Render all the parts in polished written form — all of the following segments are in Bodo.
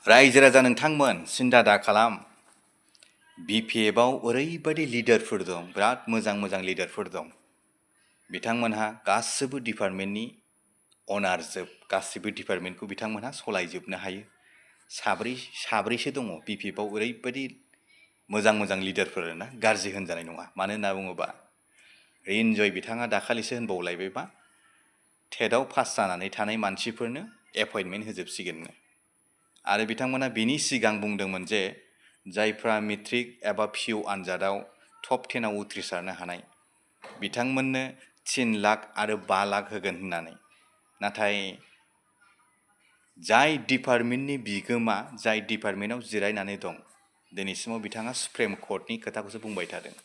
रायजो राजा नोंथांमोन सिन्था दा खालाम BPF आव ओरैबायदि लिडारफोर दं बिराद मोजां मोजां लिडारफोर दं बिथांमोनहा गासिबो डिपार्टमेन्टनि अनार जोब गासिबो डिपार्टमेन्टखौ बिथांमोनहा सलायजोबनो हायो साब्रैसो दङ BPF आव ओरैबायदि मोजां मोजां लिडारफोर ना गाज्रि होनजानाय नङा मानो होनना बुङोबा रिनजय बिथाङा दाखालिसो होनबावलायबायबा टेटआव पास जानानै थानाय मानसिफोरनो एपइन्टमेन्ट होजोबसिगोननो आरो बिथांमोना बिनि सिगां बुंदोंमोन जे जायफ्रा मेट्रिक एबा पिइउ आनजादाव टप 10 आव उथ्रिसारनो हानाय बिथांमोननो 3 लाख आरो 5 लाख होगोन होननानै नाथाय जाय डिपार्टमेन्टनि बिगोमा जाय डिपार्टमेन्टआव जिरायनानै दं दिनैसिमाव बिथाङा सुप्रिम कर्टनि खोथाखौसो बुंबाय थादों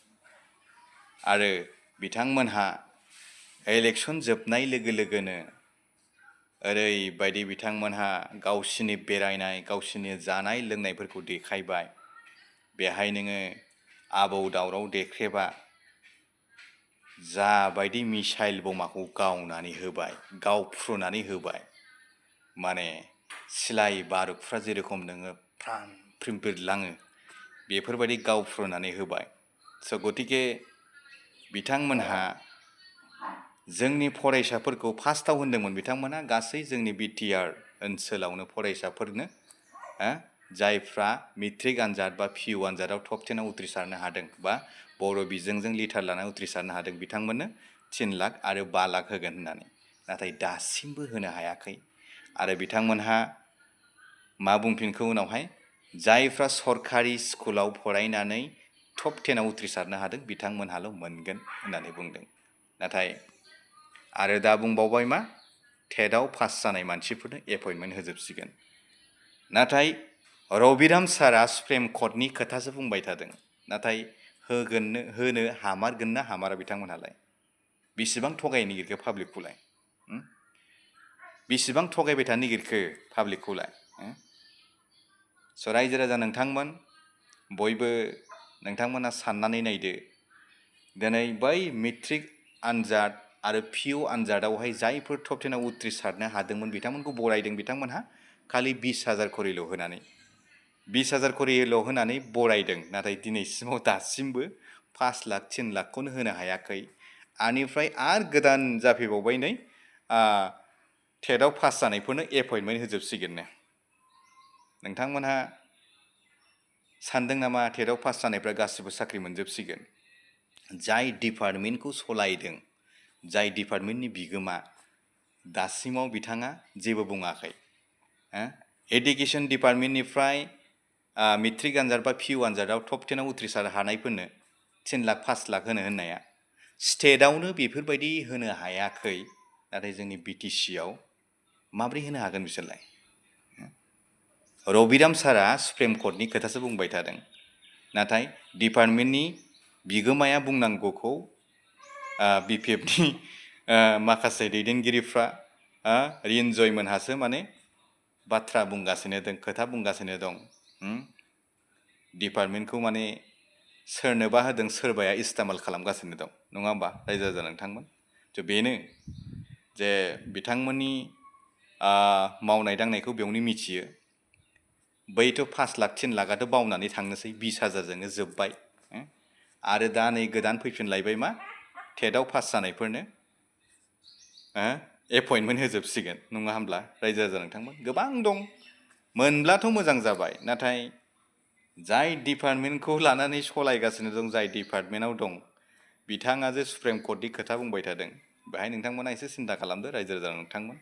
आरो बिथांमोनहा इलेक्सन जोबनाय लोगो लोगोनो ओरैबायदि बिथांमोनहा गावसिनि बेरायनाय गावसिनि जानाय लोंनायफोरखौ देखायबाय बेहाय नोङो आबौ दावराव देख्रेबा जाबायदि मिसाइल बमाखौ गावनानै होबाय गावफ्रुनानै होबाय माने सिलाय बारुदफ्रा जेरखम नोङो फ्राम फ्रिम बिरलाङो बेफोरबायदि गावफ्रुनानै होबाय स' गतिके बिथांमोनहा जोंनि फरायसाफोरखौ फार्स्टआव होनदोंमोन बिथांमोना गासै जोंनि बिटिआर ओनसोलावनो फरायसाफोरनो जायफ्रा मेट्रिक आनजाद बा पिइउ आनजादाव टप 10 आव उथ्रिसारनो हादों बा बर' बिजोंजों लिटार लानानै उथ्रिसारनो हादों बिथांमोननो 3 लाख आरो 5 लाख होगोन होननानै नाथाय दासिमबो होनो हायाखै आरो बिथांमोनहा मा बुंफिनखो उनावहाय जायफ्रा सरकारि स्कुलाव फरायनानै टप 10 आव उथ्रिसारनो हादों बिथांमोनहाल' मोनगोन होननानै बुंदों नाथाय आरो दा बुंबावबाय मा टेटआव पास जानाय मानसिफोरनो एपइन्टमेन्ट होजोबसिगोन नाथाय रबिराम सारा सुप्रिम कर्टनि खोथासो बुंबाय थादों नाथाय होनो हामारगोन ना हामारा बिथांमोनहालाय बेसेबां थगायनो नागिरखो पाब्लिकखौलाय बेसेबां थगायबाय थानो नागिरखो पाब्लिकखौलाय स' रायजो राजा नोंथांमोन बयबो नोंथांमोना साननानै नायदो दिनै बै मेट्रिक आनजाद आरो पिइउ आनजादावहाय जायफोर टप 10 आव उथ्रिसारनो हादोंमोन बिथांमोनखौ बरायदों बिथांमोनहा खालि 20,000 करिल' होनानै 20,000 करिल' होनानै बरायदों नाथाय दिनैसिमाव दासिमबो 5 लाख 3 लाखखौनो होनो हायाखै आनिफ्राय आरो गोदान जाफैबावबाय नै टेटआव पास जानायफोरनो एपइन्टमेन्ट होजोबसिगोननो नोंथांमोनहा सानदों नामा टेटआव पास जानायफ्रा गासिबो साख्रि मोनजोबसिगोन जाय डिपार्टमेन्टखौ सलायदों जाय डिपार्टमेन्टनि बिगोमा दासिमाव बिथाङा जेबो बुङाखै एडुकेशन डिपार्टमेन्टनिफ्राय मेट्रिक आनजाद बा पिइउ आनजादाव टप 10 आव उथ्रिसार हानायफोरनो 3 लाख 5 लाख होनो होननाया स्टेटआवनो बेफोरबायदि होनो हायाखै नाथाय जोंनि बिटिसिआव माब्रै होनो हागोन बिसोरलाय रबिराम सारा सुप्रिम कर्टनि खोथासो बुंबाय थादों नाथाय डिपार्टमेन्टनि बिगोमाया बुंनांगौखौ BPFनि माखासे दैदेनगिरिफ्रा रिनजय मोनहासो माने बाथ्रा बुंगासिनो दं खोथा बुंगासिनो दं डिपार्टमेन्टखौ माने सोरनोबा होदों सोरबाया इस्तेमाल खालामगासिनो दं नङा होमबा रायजो राजा नोंथांमोन थ' बेनो जे बिथांमोननि मावनाय दांनायखौ बेयावनो मिथियो बैथ' 5 लाख 3 लाखआथ' बावनानै थांनोसै 20,000जोंनो जोब्बाय आरो दा नै गोदान फैफिनलायबाय मा टेटआव पास जानायफोरनो एपइन्टमेन्ट होजोबसिगोन नङा होमब्ला रायजो राजा नोंथांमोन गोबां दं मोनब्लाथ' मोजां जाबाय नाथाय जाय डिपार्टमेन्टखौ लानानै सलायगासिनो दं जाय डिपार्टमेन्टआव दं बिथाङा जे सुप्रिम कर्टनि खोथा बुंबाय थादों बेहाय नोंथांमोना एसे सिन्था खालामदो रायजो राजा नोंथांमोन